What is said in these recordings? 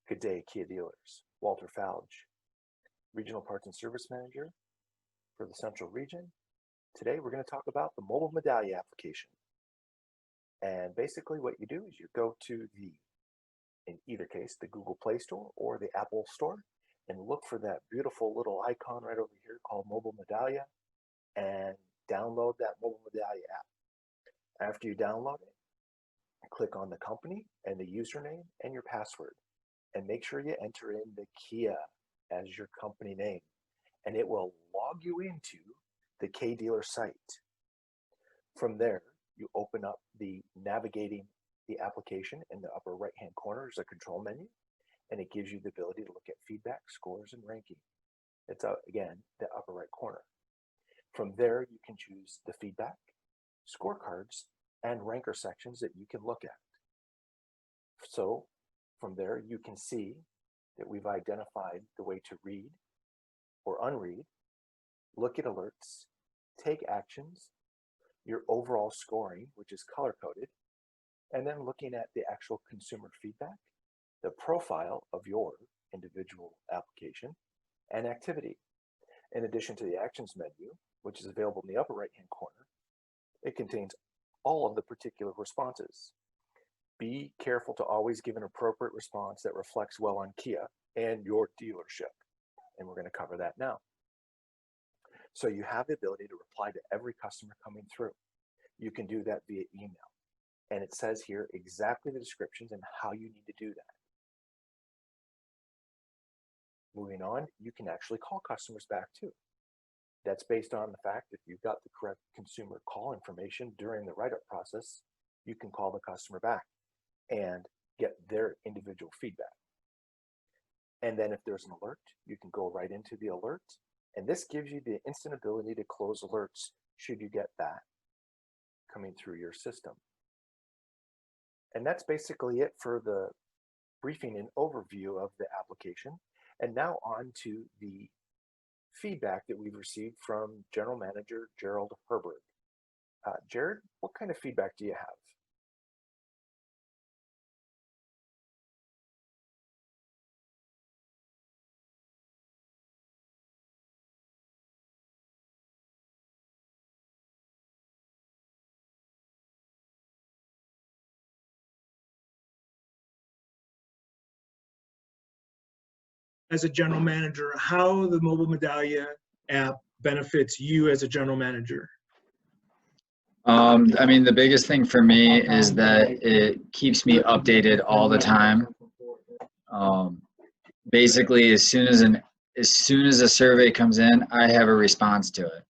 Good day, Kia dealers. Walter Falge, Regional Parts and Service Manager for the Central Region. Today we're going to talk about the mobile Medallia application. And basically what you do is you go to in either case, the Google Play Store or the Apple Store, and look for that beautiful little icon right over here called Mobile Medallia, and download that Mobile Medallia app. After you download it, click on the company and the username and your password, and make sure you enter in the Kia as your company name, and it will log you into the K dealer site. From there, you open up the navigating the application. In the upper right hand corner is a control menu, and it gives you the ability to look at feedback, scores, and ranking. It's again the upper right corner. From there, you can choose the feedback, scorecards, and ranker sections that you can look at. So from there, you can see that we've identified the way to read or unread, look at alerts, take actions, your overall scoring, which is color-coded, and then looking at the actual consumer feedback, the profile of your individual application, and activity. In addition to the actions menu, which is available in the upper right-hand corner, it contains all of the particular responses. Be careful to always give an appropriate response that reflects well on Kia and your dealership. And we're going to cover that now. So you have the ability to reply to every customer coming through. You can do that via email. And it says here exactly the descriptions and how you need to do that. Moving on, you can actually call customers back too. That's based on the fact that you've got the correct consumer call information during the write-up process. You can call the customer back and get their individual feedback. And then if there's an alert, you can go right into the alert. And this gives you the instant ability to close alerts should you get that coming through your system. And that's basically it for the briefing and overview of the application. And now on to the feedback that we've received from General Manager Gerald Herbert. Jared, what kind of feedback do you have? As a general manager, how the mobile Medallia app benefits you as a general manager? I mean, the biggest thing for me is that it keeps me updated all the time. Basically, as soon as a survey comes in, I have a response to it,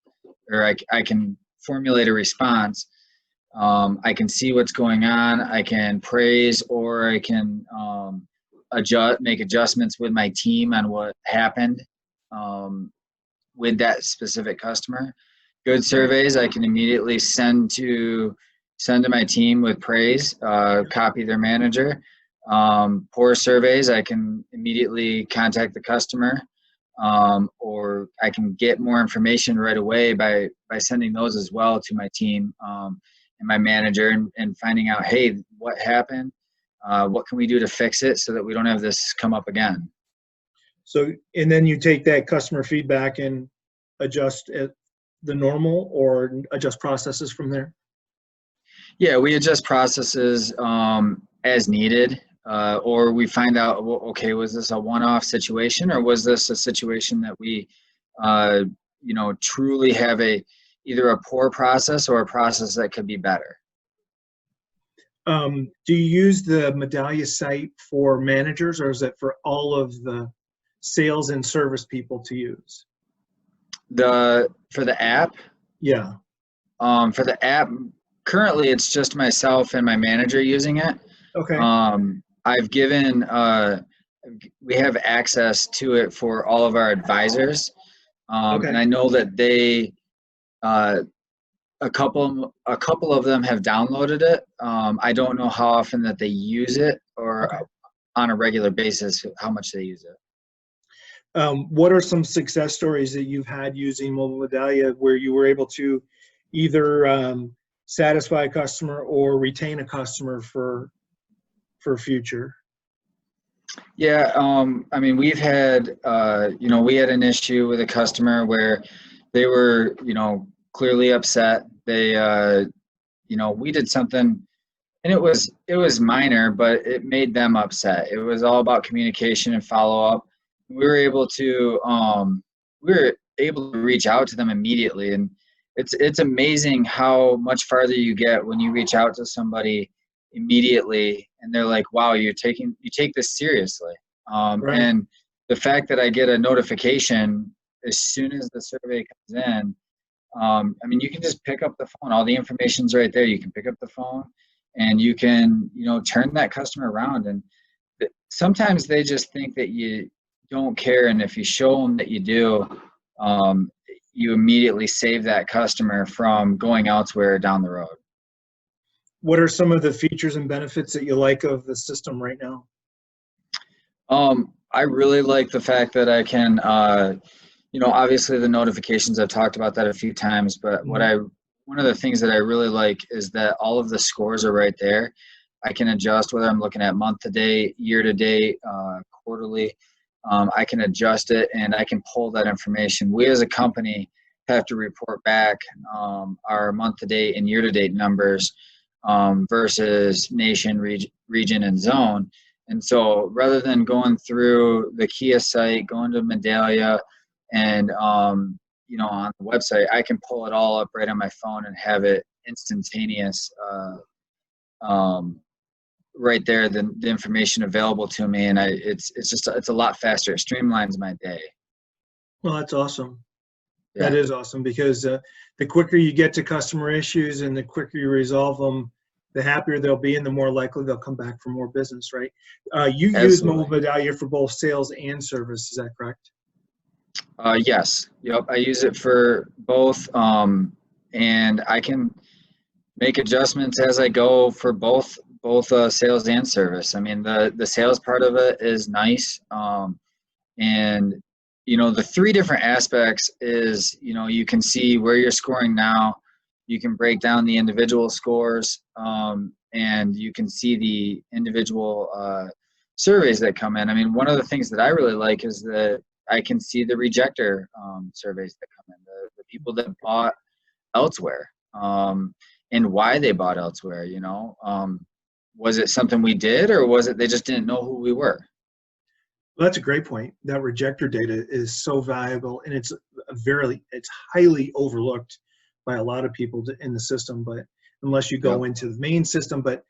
or I can formulate a response. I can see what's going on. I can praise, or I can make adjustments with my team on what happened with that specific customer. Good surveys I can immediately send to my team with praise, copy their manager. Poor surveys I can immediately contact the customer, or I can get more information right away by sending those as well to my team and my manager, and finding out, hey, what happened? What can we do to fix it so that we don't have this come up again? So, and then you take that customer feedback and adjust it the normal, or adjust processes from there? Yeah, we adjust processes as needed, or we find out, well, okay, was this a one-off situation, or was this a situation that we, truly have either a poor process or a process that could be better? Do you use the Medallia site for managers, or is it for all of the sales and service people to use? For the app? Yeah. For the app, currently it's just myself and my manager using it. Okay. I've given, we have access to it for all of our advisors. Okay. And I know that they, a couple of them have downloaded it. I don't know how often that they use it, or Okay. on a regular basis, how much they use it. What are some success stories that you've had using mobile Medallia where you were able to either satisfy a customer or retain a customer for future? Yeah, I mean, we've had, we had an issue with a customer where they were, clearly upset. They, we did something, and it was minor, but it made them upset. It was all about communication and follow up. We were able to, reach out to them immediately, and it's amazing how much farther you get when you reach out to somebody immediately, and they're like, "Wow, you take this seriously." Right. And the fact that I get a notification as soon as the survey comes in, I mean, you can just pick up the phone. All the information's right there. You can pick up the phone, and you can, turn that customer around. And sometimes they just think that you don't care, and if you show them that you do, um, you immediately save that customer from going elsewhere down the road. What are some of the features and benefits that you like of the system right now? I really like the fact that I can, obviously the notifications, I've talked about that a few times, but Mhm. one of the things that I really like is that all of the scores are right there. I can adjust whether I'm looking at month to date, year to date, quarterly. I can adjust it, and I can pull that information. We as a company have to report back our month to date and year to date numbers versus nation, region, and zone. And so rather than going through the Kia site, going to Medallia, and on the website, I can pull it all up right on my phone and have it instantaneous, um, right there, the information available to me, and it's a lot faster. It streamlines my day. Well, that's awesome. That Yeah, is awesome because the quicker you get to customer issues and the quicker you resolve them, the happier they'll be and the more likely they'll come back for more business, right? You use Mobile absolutely. Medallia for both sales and service, is that correct? Yes, yep. I use it for both, and I can make adjustments as I go for both sales and service. I mean, the sales part of it is nice, and the three different aspects is, you can see where you're scoring now, you can break down the individual scores, and you can see the individual surveys that come in. I mean, one of the things that I really like is that I can see the rejector surveys that come in, the people that bought elsewhere, and why they bought elsewhere. Was it something we did, or was it they just didn't know who we were? Well, that's a great point. That rejector data is so valuable, and it's highly overlooked by a lot of people in the system. But unless you Yep. go into the main system, but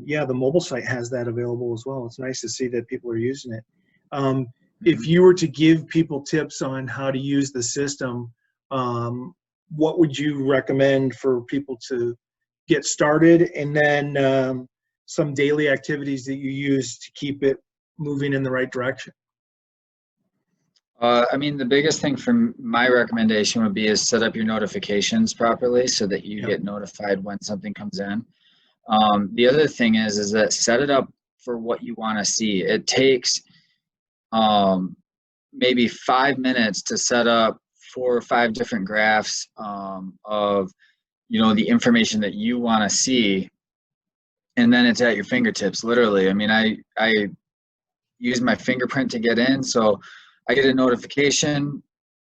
yeah, the mobile site has that available as well. It's nice to see that people are using it. Um, if Mhm. you were to give people tips on how to use the system, what would you recommend for people to get started, and then some daily activities that you use to keep it moving in the right direction? I mean, the biggest thing from my recommendation would be is set up your notifications properly so that you Yep. get notified when something comes in. The other thing is that set it up for what you want to see. It takes um, maybe 5 minutes to set up 4 or 5 different graphs of the information that you want to see, and then it's at your fingertips, literally. I mean, I use my fingerprint to get in, so I get a notification,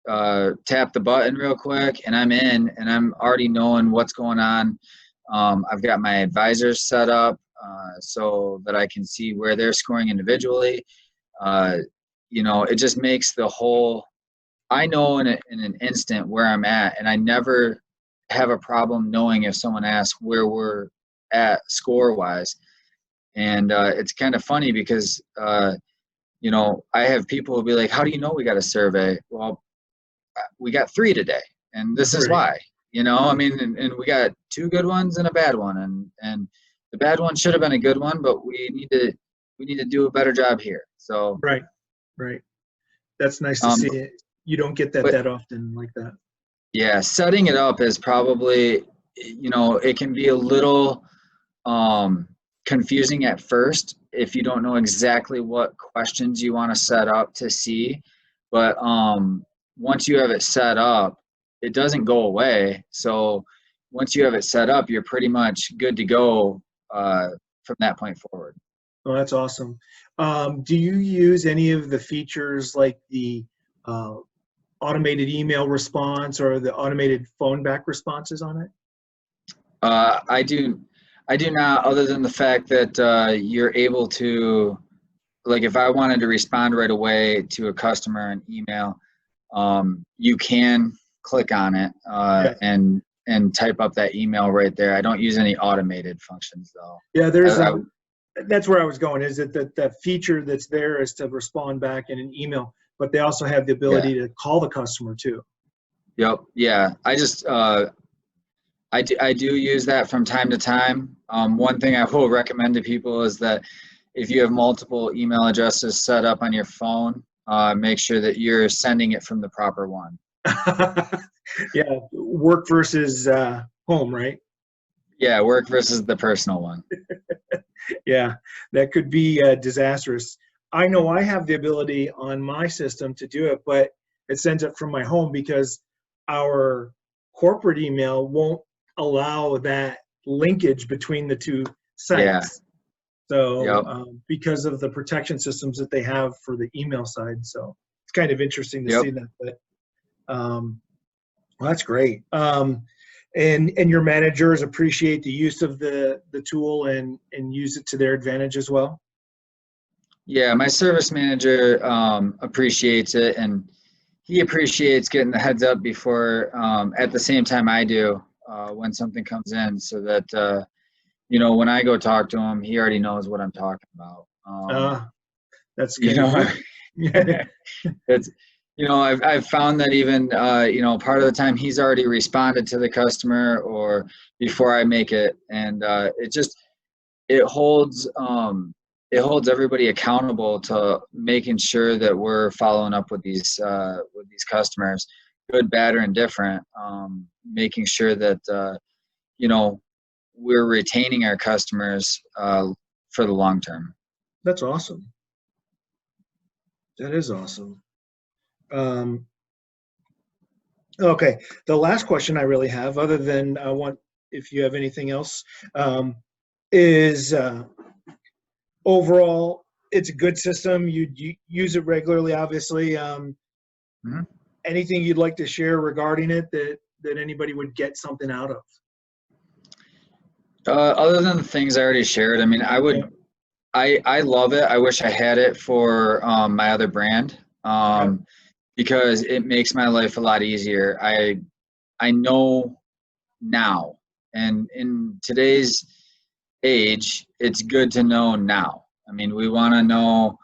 tap the button real quick, and I'm in, and I'm already knowing what's going on. I've got my advisors set up so that I can see where they're scoring individually. Uh, it just makes the whole, I know in an instant where I'm at, and I never have a problem knowing if someone asks where we're at score wise. And it's kind of funny because, I have people who be like, how do you know we got a survey? Well, we got 3 today, and this is Right. why. I mean, and we got 2 good ones and a bad one, and the bad one should have been a good one, but we need to do a better job here. So, Right. Right. That's nice to um, see it. You don't get that but that often like that. yeah, setting it up is probably, it can be a little um, confusing at first if you don't know exactly what questions you want to set up to see. But once you have it set up, it doesn't go away. So once you have it set up, you're pretty much good to go from that point forward. Oh, that's awesome. Do you use any of the features like the uh, automated email response or the automated phone back responses on it? I do. I do not, other than the fact that you're able to, like, if I wanted to respond right away to a customer in email, you can click on it Yeah. and type up that email right there. I don't use any automated functions though. Yeah, I, that's where I was going, is that that feature that's there is to respond back in an email, but they also have the yeah. ability to call the customer too. Yep. Yeah. I do use that from time to time. One thing I will recommend to people is that if you have multiple email addresses set up on your phone, make sure that you're sending it from the proper one. Yeah, work versus home, right? Yeah, work versus the personal one. Yeah, that could be disastrous. I know I have the ability on my system to do it, but it sends it from my home because our corporate email won't allow that linkage between the two Yeah. sites. So Yep. because of the protection systems that they have for the email side, so it's kind of interesting to Yep. see that. But well, that's great. And your managers appreciate the use of the tool and use it to their advantage as well. Yeah, my service manager appreciates it, and he appreciates getting the heads up before, at the same time I do, when something comes in, so that when I go talk to him, he already knows what I'm talking about. That's You kind of know, good. it's I've found that even part of the time he's already responded to the customer or before I make it, and it holds everybody accountable to making sure that we're following up with these customers, good, bad, or indifferent. Making sure that we're retaining our customers for the long term. That's awesome. That is awesome. Okay, the last question I really have, other than I want, if you have anything else, is overall, it's a good system. You use it regularly, obviously. Mm-hmm. Anything you'd like to share regarding it that anybody would get something out of? Other than the things I already shared, I mean, I love it. I wish I had it for my other brand, because it makes my life a lot easier. I know now, and in today's age, it's good to know now. I mean, we want to know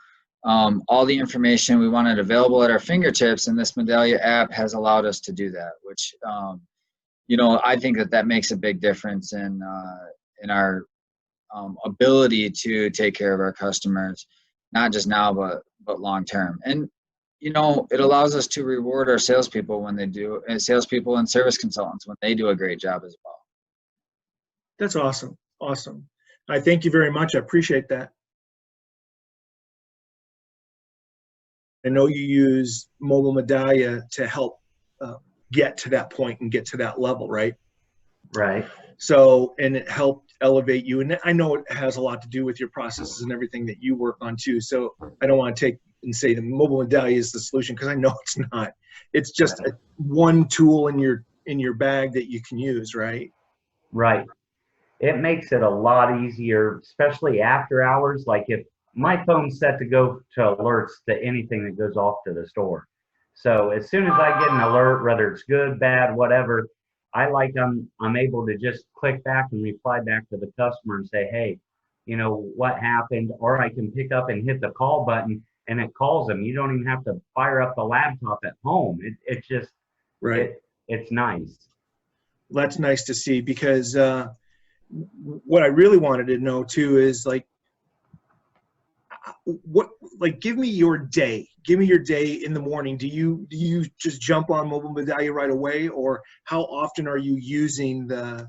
all the information. We want it available at our fingertips, and this Medallia app has allowed us to do that, which I think that makes a big difference in our ability to take care of our customers, not just now, but long term. And it allows us to reward our salespeople when they do, and salespeople and service consultants when they do a great job as well. That's awesome. Awesome. I thank you very much. I appreciate that. I know you use Mobile Medallia to help get to that point and get to that level, right? Right. So, and it helped elevate you. And I know it has a lot to do with your processes and everything that you work on too. So I don't want to take and say the Mobile Medallia is the solution, because I know it's not. It's just one tool in your bag that you can use, right? Right. It makes it a lot easier, especially after hours. Like if my phone's set to go to alerts to anything that goes off to the store. So as soon as I get an alert, whether it's good, bad, whatever, I'm able to just click back and reply back to the customer and say, hey, what happened? Or I can pick up and hit the call button and it calls them. You don't even have to fire up the laptop at home. It's just Right. It's nice. That's nice to see, because what I really wanted to know too is give me your day. Give me your day in the morning. Do you just jump on Mobile Medallia right away, or how often are you using the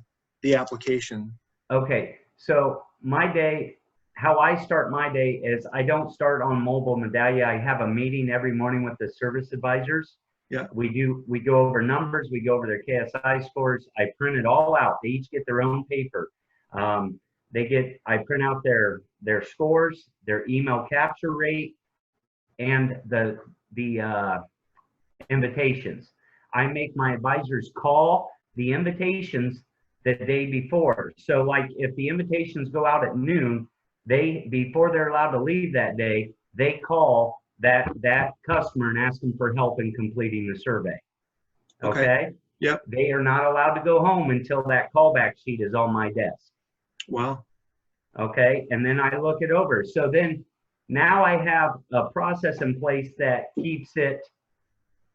application? Okay, so my day, how I start my day is I don't start on Mobile Medallia. I have a meeting every morning with the service advisors. Yeah. We go over numbers, we go over their KSI scores. I print it all out. They each get their own paper. I print out their scores, their email capture rate, and the invitations. I make my advisors call the invitations the day before. So like if the invitations go out at noon, before they're allowed to leave that day, they call that customer and ask them for help in completing the survey. Okay? Yep. They are not allowed to go home until that callback sheet is on my desk. Wow. Okay, and then I look it over. So then now I have a process in place that keeps it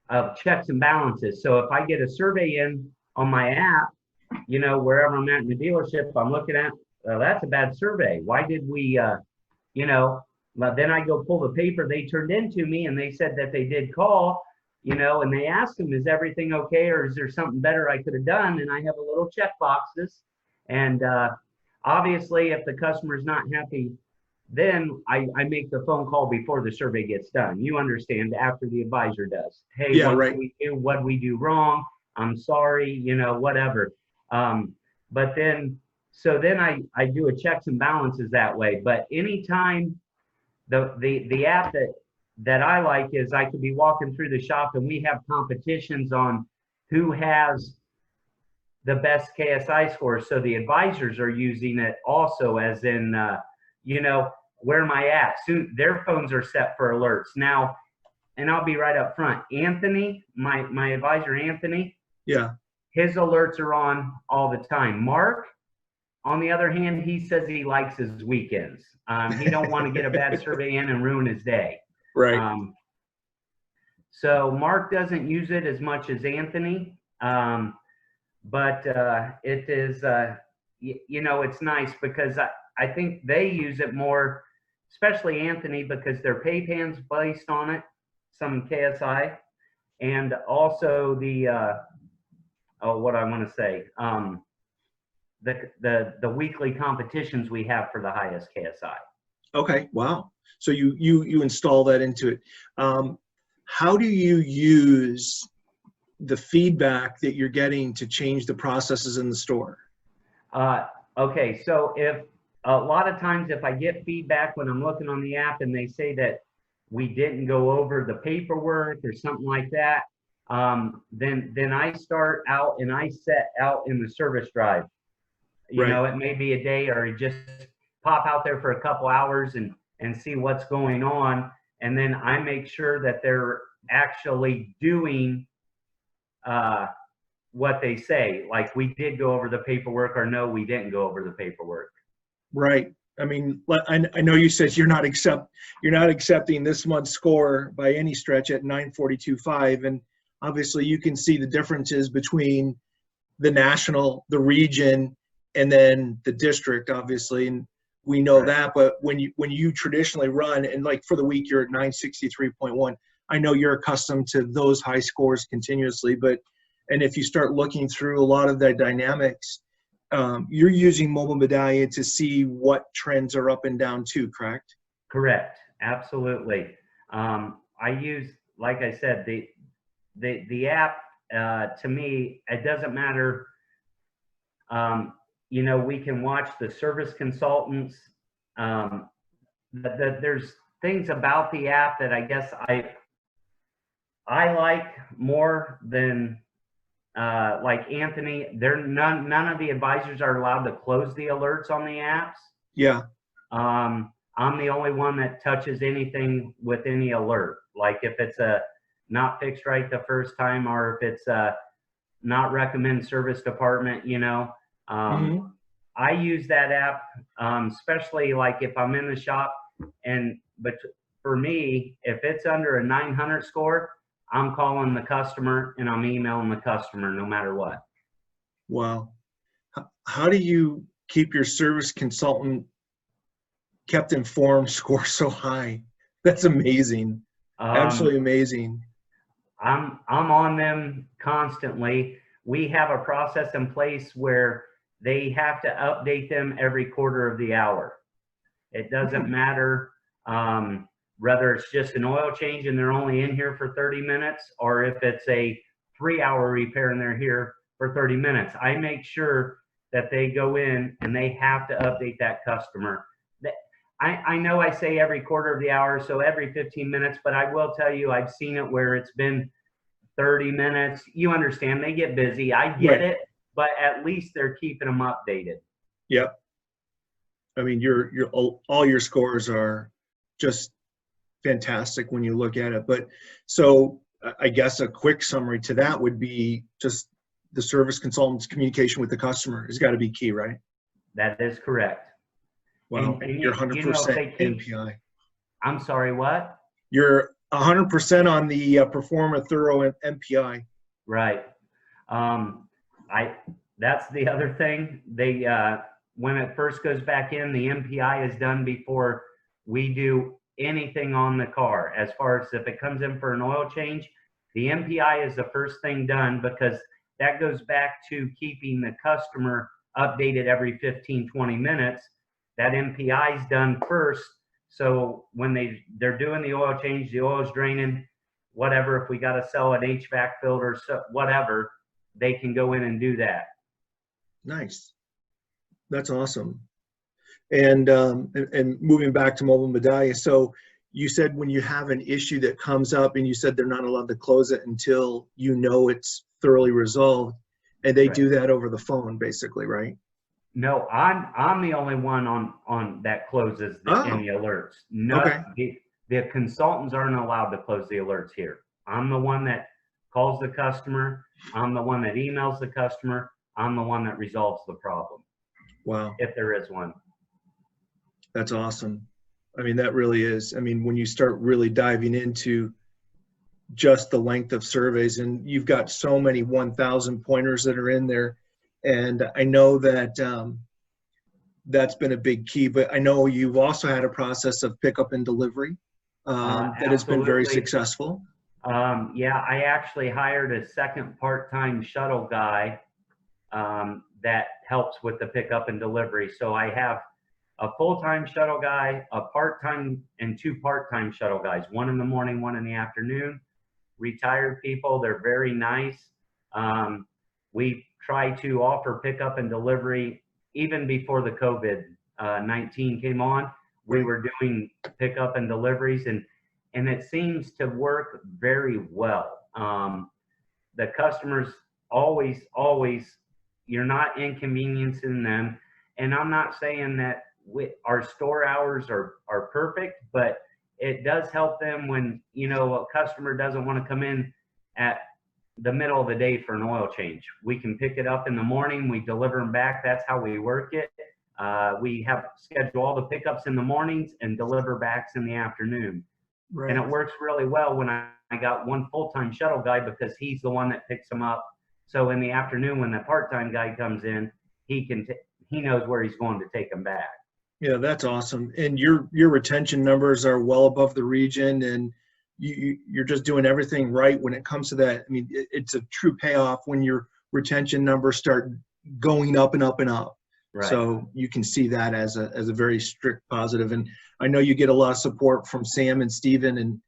of checks and balances. So if I get a survey in on my app, you know, wherever I'm at in the dealership, I'm looking at, that's a bad survey. Why did we, you know, then I go pull the paper they turned into me and they said that they did call, you know, and they asked them, is everything okay? Or is there something better I could have done? And I have a little check boxes. And obviously if the customer's not happy, then I make the phone call before the survey gets done. You understand, after the advisor does. Hey, Yeah, what right. did we do? What did we do wrong? I'm sorry, you know, whatever. But then, so then I do a checks and balances that way. But anytime the app that I like is I could be walking through the shop and we have competitions on who has the best KSI scores. So the advisors are using it also, as in, you know, where am I at? Soon their phones are set for alerts now. And I'll be right up front. Anthony, my advisor, Anthony. Yeah. His alerts are on all the time. Mark, on the other hand, he says he likes his weekends. He don't want to get a bad survey in and ruin his day. Right. So Mark doesn't use it as much as Anthony. But it is, you know, it's nice because I think they use it more, especially Anthony, because their pay plan's based on it, some KSI, and also the, what I want to say, the weekly competitions we have for the highest KSI. Okay. Wow. So you install that into it. How do you use the feedback that you're getting to change the processes in the store? Okay, so if a lot of times if I get feedback when I'm looking on the app and they say that we didn't go over the paperwork or something like that, then I start out and I set out in the service drive. You Right. know, it may be a day or just pop out there for a couple hours and see what's going on. And then I make sure that they're actually doing what they say, like we did go over the paperwork or no, we didn't go over the paperwork. Right. I mean, I know you said you're not accepting this month's score by any stretch at 942.5, and obviously you can see the differences between the national, the region, and then the district, obviously, and we know Right. that. But when you traditionally run, and like for the week you're at 963.1, I know you're accustomed to those high scores continuously, and if you start looking through a lot of the dynamics, you're using Mobile Medallia to see what trends are up and down too, correct? Correct. Absolutely. I use, like I said, the app, to me, it doesn't matter. You know, we can watch the service consultants. There's things about the app that I guess I like more than like Anthony. None of the advisors are allowed to close the alerts on the apps. Yeah. I'm the only one that touches anything with any alert. Like if it's not fixed right the first time, or if it's not recommend service department, you know. I use that app, especially like if I'm in the shop, but for me, if it's under a 900 score, I'm calling the customer and I'm emailing the customer no matter what. Wow. How do you keep your service consultant kept informed score so high? That's amazing. Absolutely amazing. I'm on them constantly. We have a process in place where they have to update them every quarter of the hour. It doesn't matter whether it's just an oil change and they're only in here for 30 minutes, or if it's a 3-hour repair and they're here for 30 minutes. I make sure that they go in and they have to update that customer. I know I say every quarter of the hour, so every 15 minutes, but I will tell you, I've seen it where it's been 30 minutes. You understand, they get busy. I get it, but at least they're keeping them updated. Yep. I mean, all your scores are just fantastic when you look at it. But so I guess a quick summary to that would be just the service consultant's communication with the customer has got to be key, right? That is correct. Well, And you're you 100% NPI. I'm sorry, what? You're 100% on the perform a thorough MPI. Right. That's the other thing. They when it first goes back in, the MPI is done before we do anything on the car. As far as if it comes in for an oil change, the MPI is the first thing done, because that goes back to keeping the customer updated every 15, 20 minutes. That MPI is done first. So when they're doing the oil change, the oil's draining, whatever, if we got to sell an HVAC filter, so whatever, they can go in and do that. Nice. That's awesome. And moving back to Mobile Medallia, so you said when you have an issue that comes up and you said they're not allowed to close it until you know it's thoroughly resolved, and they do that over the phone basically, right? No, I'm the only one on that closes any alerts. No, the consultants aren't allowed to close the alerts here. I'm the one that calls the customer. I'm the one that emails the customer. I'm the one that resolves the problem. Wow. If there is one. That's awesome. I mean, that really is. I mean, when you start really diving into just the length of surveys, and you've got so many 1,000 pointers that are in there. And I know that that's been a big key, but I know you've also had a process of pickup and delivery that has been very successful. Yeah, I actually hired a second part-time shuttle guy that helps with the pickup and delivery. So I have a full-time shuttle guy, a part-time, and 2 part-time shuttle guys, one in the morning, one in the afternoon. Retired people, they're very nice. We try to offer pickup and delivery even before the COVID-19 came on. We were doing pickup and deliveries, and it seems to work very well. The customers always, you're not inconveniencing them. And I'm not saying that our store hours are perfect, but it does help them when, you know, a customer doesn't want to come in at the middle of the day for an oil change. We can pick it up in the morning, we deliver them back. That's how we work it. We have schedule all the pickups in the mornings and deliver backs in the afternoon. Right. And it works really well when I got one full-time shuttle guy, because he's the one that picks them up. So in the afternoon, when the part-time guy comes in, he knows where he's going to take them back. Yeah, that's awesome. And your retention numbers are well above the region, and you're just doing everything right when it comes to that. I mean, it's a true payoff when your retention numbers start going up and up and up. Right. So you can see that as a very strict positive. And I know you get a lot of support from Sam and Steven, and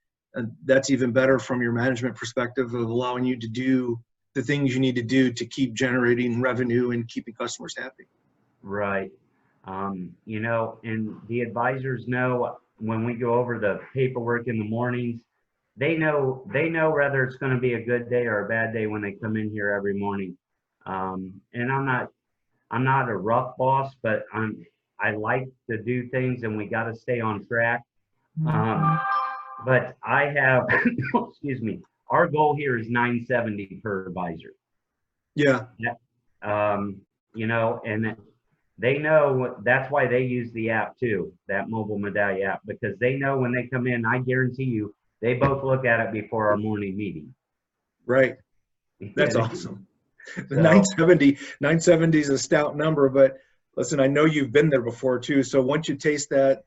that's even better from your management perspective of allowing you to do the things you need to do to keep generating revenue and keeping customers happy. Right. You know, and the advisors know when we go over the paperwork in the mornings, they know whether it's going to be a good day or a bad day when they come in here every morning. And I'm not a rough boss, but I like to do things, and we got to stay on track. But I have, excuse me, our goal here is 970 per advisor. Yeah. You know, and they know that's why they use the app too, that Mobile Medallia app, because they know when they come in, I guarantee you, they both look at it before our morning meeting. Right. That's awesome. The So, 970 is a stout number, but listen, I know you've been there before too. So once you taste that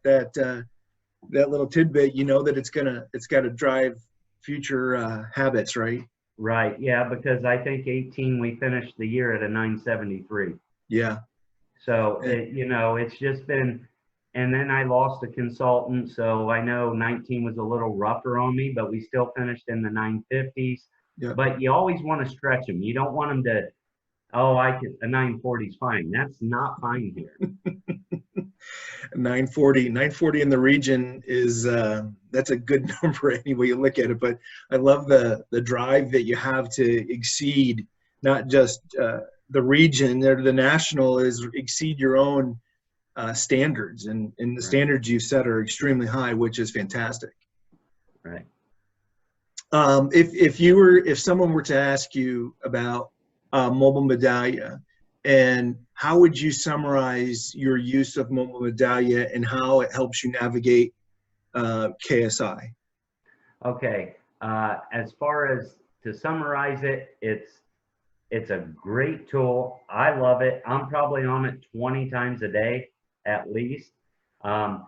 little tidbit, you know that it's got to drive future habits, right? Right. Yeah, because I think 18 we finished the year at a 973. Yeah. So you know, it's just been, and then I lost a consultant, so I know 19 was a little rougher on me, but we still finished in the 950s. Yeah. But you always want to stretch them. You don't want them Oh, a 940 is fine. That's not fine here. 940 in the region is that's a good number any way you look at it. But I love the drive that you have to exceed not just the region or the national, is exceed your own standards, and the Right. standards you set are extremely high, which is fantastic. Right. If someone were to ask you about mobile Medallia, and how would you summarize your use of mobile Medallia and how it helps you navigate KSI? Okay. As far as to summarize it, it's a great tool. I love it. I'm probably on it 20 times a day at least. I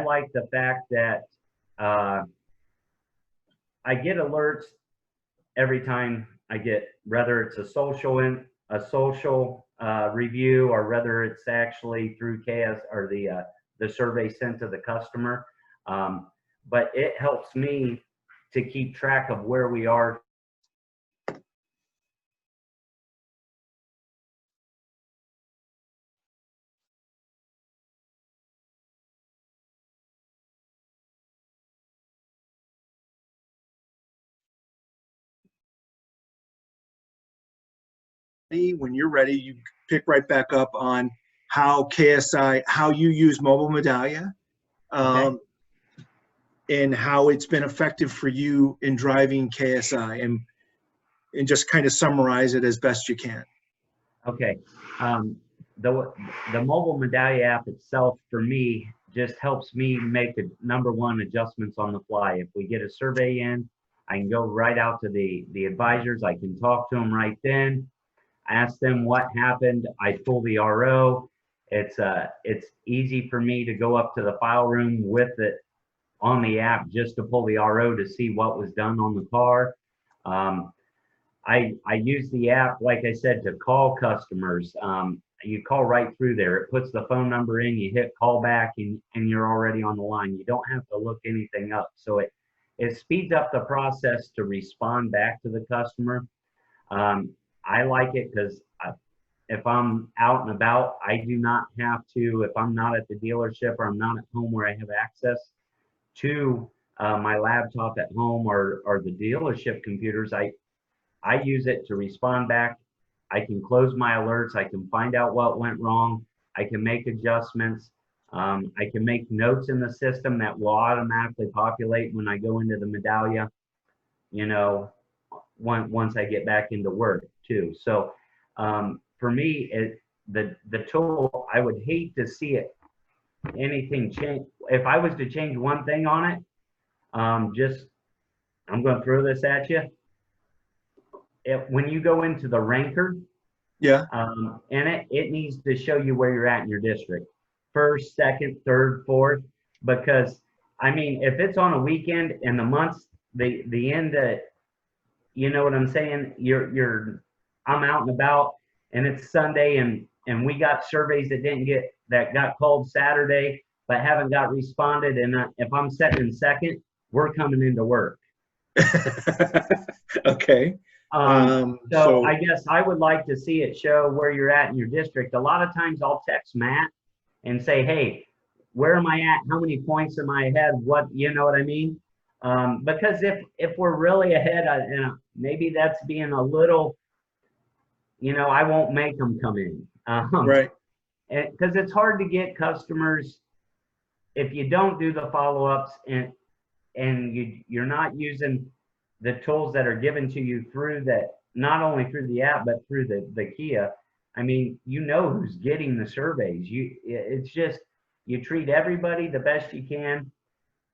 like the fact that I get alerts every time I get, whether it's a social review, or whether it's actually through KS or the survey sent to the customer. But it helps me to keep track of where we are. When you're ready, you pick right back up on how you use mobile Medallia, Okay. and how it's been effective for you in driving KSI, and just kind of summarize it as best you can. Okay. The mobile Medallia app itself, for me, just helps me make number one, adjustments on the fly. If we get a survey in, I can go right out to the advisors. I can talk to them right then, ask them what happened. I pull the RO. It's easy for me to go up to the file room with it on the app just to pull the RO to see what was done on the car. I use the app, like I said, to call customers. You call right through there. It puts the phone number in, you hit call back, and you're already on the line. You don't have to look anything up. So it speeds up the process to respond back to the customer. I like it because if I'm out and about, I do not have to, if I'm not at the dealership or I'm not at home where I have access to my laptop at home or the dealership computers, I use it to respond back. I can close my alerts. I can find out what went wrong. I can make adjustments. I can make notes in the system that will automatically populate when I go into the Medallia, you know, once I get back into work too. So for me, the tool, I would hate to see anything change. If I was to change one thing on it, I'm going to throw this at you. When you go into the ranker, Yeah. in it needs to show you where you're at in your district, first, second, third, fourth, because I mean, if it's on a weekend and the months, the end, you know what I'm saying? I'm out and about and it's Sunday and we got surveys that got called Saturday but haven't got responded, and if I'm sitting in second, we're coming into work. Okay. So I guess I would like to see it show where you're at in your district. A lot of times I'll text Matt and say, hey, where am I at? How many points am I ahead? What, you know what I mean? Because if we're really ahead, and maybe that's being a little, I won't make them come in. Right. Because it's hard to get customers if you don't do the follow-ups and you're not using the tools that are given to you through that, not only through the app, but through the Kia. I mean, who's getting the surveys. It's just, you treat everybody the best you can,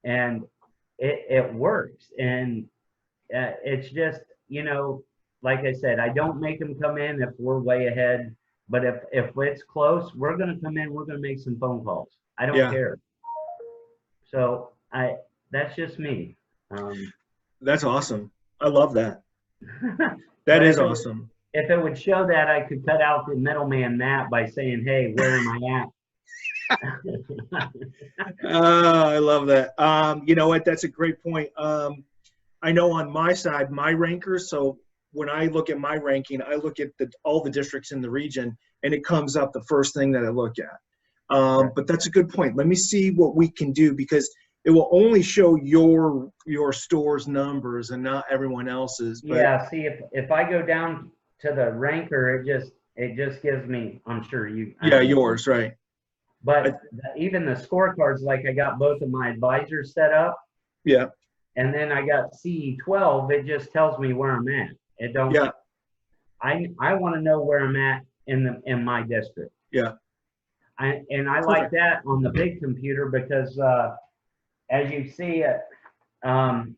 and it works. And it's just, like I said, I don't make them come in if we're way ahead, but if it's close, we're going to come in, we're going to make some phone calls. I don't care. So that's just me. That's awesome. I love that. That is awesome. If it would show that, I could cut out the middleman Matt by saying, hey, where am I at? I love that. You know what? That's a great point. I know on my side, my rankers, so when I look at my ranking, I look at all the districts in the region, and it comes up the first thing that I look at. But that's a good point. Let me see what we can do, because it will only show your store's numbers and not everyone else's. But Yeah, see, if I go down to the ranker, it just gives me, I'm sure you. yeah, yours, right. But even the scorecards, like I got both of my advisors set up, Yeah, and then I got CE12, it just tells me where I'm at. It don't. yeah, I want to know where I'm at in my district. yeah. I like Perfect. that on the big computer, because as you see,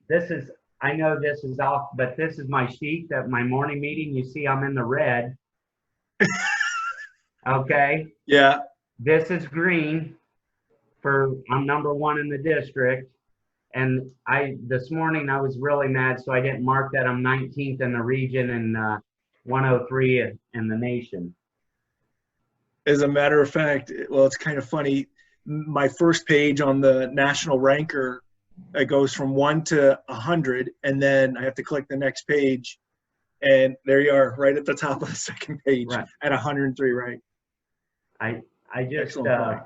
this is, I know this is off, but this is my sheet at my morning meeting. You see I'm in the red. Okay. Yeah, This is green for, I'm number 1 in the district. And this morning I was really mad, so I didn't mark that I'm 19th in the region and 103 in the nation. as a matter of fact, well, it's kind of funny. My first page on the national ranker, it goes from 1 to 100, and then I have to click the next page, and there you are, right at the top of the second page, Right. at 103, right? I just, Excellent point.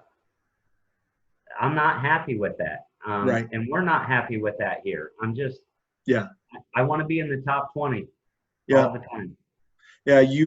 I'm not happy with that. Right. And we're not happy with that here. Yeah. I want to be in the top 20 Yeah. all the time. Yeah, you